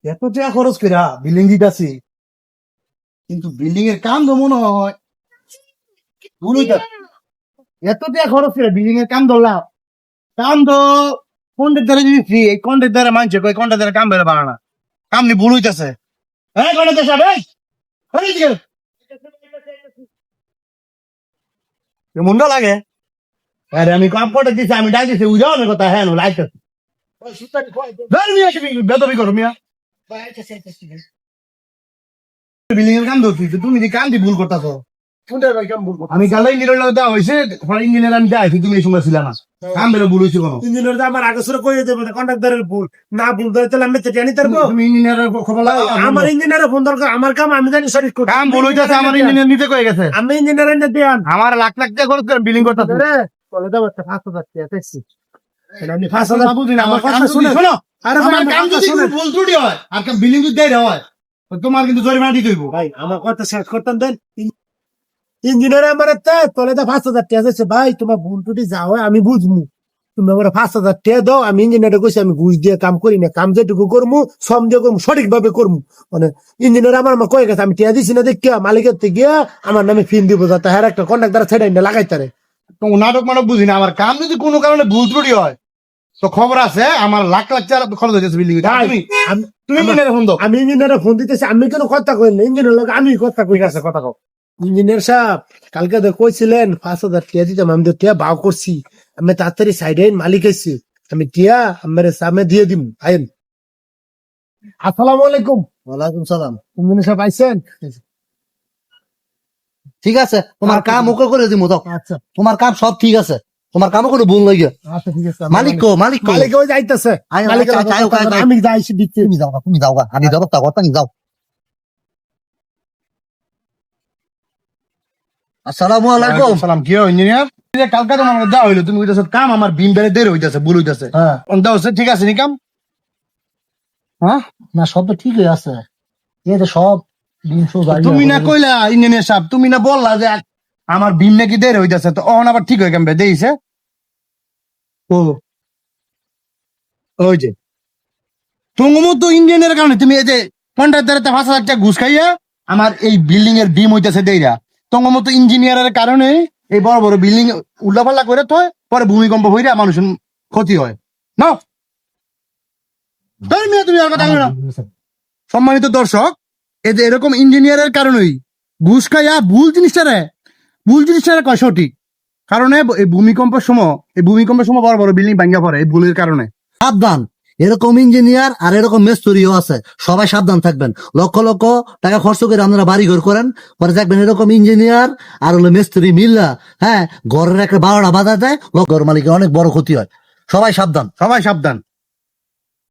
এত টাকা খরচ কইরা বিল্ডিং দিতাছি, কিন্তু বিল্ডিং এর কাম তো মনে হয় ভুল হইতাছে। এত টাকা খরচ করে বিল্ডিং এর কাম ধরলাম, কাম তো কন্ট্রাক্ট দ্বারা যদি ফ্রি, এই কন্ট্রাক্ট দ্বারা মানছে কই কন্ট্রাক্ট দ্বারা কাম বেড়ে পারে না, কাম নি ভুল হইতাছে। হ্যাঁ কন্ট্রাক্ট সাহেব, মুন্ডা লাগে। আরে আমি কাম করতে দিছি, আমি ডাক দিছি উইরাও না কথা। হ্যাঁ লাইট বেতবি করো মিয়া, বিল্ডিং এর কাম ধরছি, তুমি যে কাম দি ভুল করতেছো। আমি কালাই ইঞ্জিনিয়ার দেওয়া হয়েছে, ইঞ্জিনিয়ার আমি দেওয়া তুমি এই সময় ছিল না, কাম বেরো ভুল হয়েছে কোনো। ইঞ্জিনিয়ার আমার আগে সুরে কইয়ে দেবে কন্ট্রাক্টরের ভুল না, ভুল ধরে তাহলে আমি তো জানি তারবো। তুমি ইঞ্জিনিয়ারের খবর লাগাও। আমার ইঞ্জিনিয়ারের ফোন দরকার, আমার কাম আমি জানি সঠিক করতে। কাম ভুল হইতেছে, আমার ইঞ্জিনিয়ার নিতে কয়ে গেছে। আমি ইঞ্জিনিয়ার এনে দেন, আমার লাখ লাখ টাকা খরচ করে বিল্ডিং করতেছে। বলে দাও একটা 5,000 টাকা দেখছি। আমি 5,000 বুঝি না, আমার কথা শুনে শোনো। আরে ভাই আমার আমার কাম কথা যদি শুনে ভুল ত্রুটি হয় আর বিল্ডিং যদি দেয় হয়, তো তোমার কিন্তু জরিমানা দিতে হইব। ভাই, আমার কথা শেষ করতেন দেন। ইঞ্জিনিয়ার আমার তোলে তো 5,000 টাকা আছে ভাই, তোমার ভুল টুটি যা হয় আমি বুঝবো। তুমি আমার 5,000 টাকা দাও, আমি ইঞ্জিনিয়ার কইছি আমি ঘুষ দিয়ে কাম করি না, কাম যেটুকু করবো শ্রম দিয়ে করবো, সঠিক ভাবে করবো। মানে ইঞ্জিনিয়ার আমার কয়ে গেছে, আমি টিয়া দিছি না দেখিয়া মালিকের থেকে আমার নামে ফিন দিব, যাতে হ্যাঁ একটা কন্ট্রাক্টর ছেড়ে লাগাইতারে। তো নাটক মাটক বুঝি না, আমার কাম যদি কোনো কারণে ভুল ত্রুটি হয় তো খবর আছে, আমার লাখ লাখ টাকা খরচ হয়েছে বিল্ডিং। তুমি ইঞ্জিনিয়ার ফোন দাও। আমি ইঞ্জিনিয়ার ফোন দিতেছি, আমি কেন কথা কই না, ইঞ্জিনিয়ার লোক আমি কথা কই আছে, কথা কও। ইঞ্জিনিয়ার সাহেব কালকে তো কইছিলেন 5,000 টাকা দিতাম, আমি তো টিয়া ভাও করছি, আমি তাড়াতাড়ি সাইডে মালিক আইছি, আমি টিয়া আমার সামনে দিয়ে দিম। আইন। আসসালামু আলাইকুম। ওয়ালাইকুম সালাম। ইঞ্জিনিয়ার সাহেব আইছেন? ঠিক আছে, তোমার কাম ওকে করে দিব। দাও, আচ্ছা তোমার কাম সব ঠিক আছে, তোমার কামও কোনো ভুল লাগে। আচ্ছা ঠিক আছে। মালিক মালিক মালিক ওই যাইতেছে, মালিকের আমি যাইছি দিতে। তুমি যাও, তুমি যাও, আমি ব্যবস্থা করতে যাও। আসসালামু আলাইকুম। সালাম। কি ইঞ্জিনিয়ার কালকে তোমার দেওয়া হইলো, তুমি কইতাছো কাম আমার বিম বেড়ে দেরি হইতাছে, ভুল হইতাছে। হ্যাঁ দেওয়া হচ্ছে, ঠিক আছে নি কাম? হ্যাঁ না, সব তো ঠিকই আছে, এই তো সব তুমি না কইলা ইঞ্জিনিয়ার সাহেব, তুমি না বললা যে আমার বিম নাকি দেরি হইতাছে, তো অহন আবার ঠিক হয়ে কেমবে দেইছে? ও ওই যে তোমার মতো ইঞ্জিনিয়ারের কারণে তুমি এই যে কন্ট্রাক্টরের 5,000 টাকা ঘুষ খাইয়া আমার এই বিল্ডিং এর বিম হইতাছে দেইরা। তোমার মতো ইঞ্জিনিয়ারের কারণে এই বড় বড় বিল্ডিং উল্টাপাল্টা করে তো পরে ভূমিকম্প হইরা মানুষের ক্ষতি হয় না। তুমি আর কথা বলো না। সম্মানিত দর্শক, এই যে এরকম ইঞ্জিনিয়ারের কারণেই ঘুষ খাইয়া ভুল জিনিসটারে কয় সঠিক কারণে এই ভূমিকম্পের সময় বড় বড় বিল্ডিং ভাঙ্গা পড়ে এই ভুলের কারণে। সাবধান, এরকম ইঞ্জিনিয়ার আর এরকম মেস্তুরিও আছে, সবাই সাবধান থাকবেন। লক্ষ লক্ষ টাকা খরচ করে আপনারা বাড়ি ঘর করেন, পরে দেখবেন এরকম ইঞ্জিনিয়ার আর হলো মেস্তুরি মিল্লা, হ্যাঁ, ঘরের একটা 12টা বাধা দেয়, ঘর মালিকের অনেক বড় ক্ষতি হয়। সবাই সাবধান।